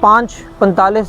5:45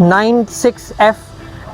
96F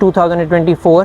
2024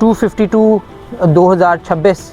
252 2026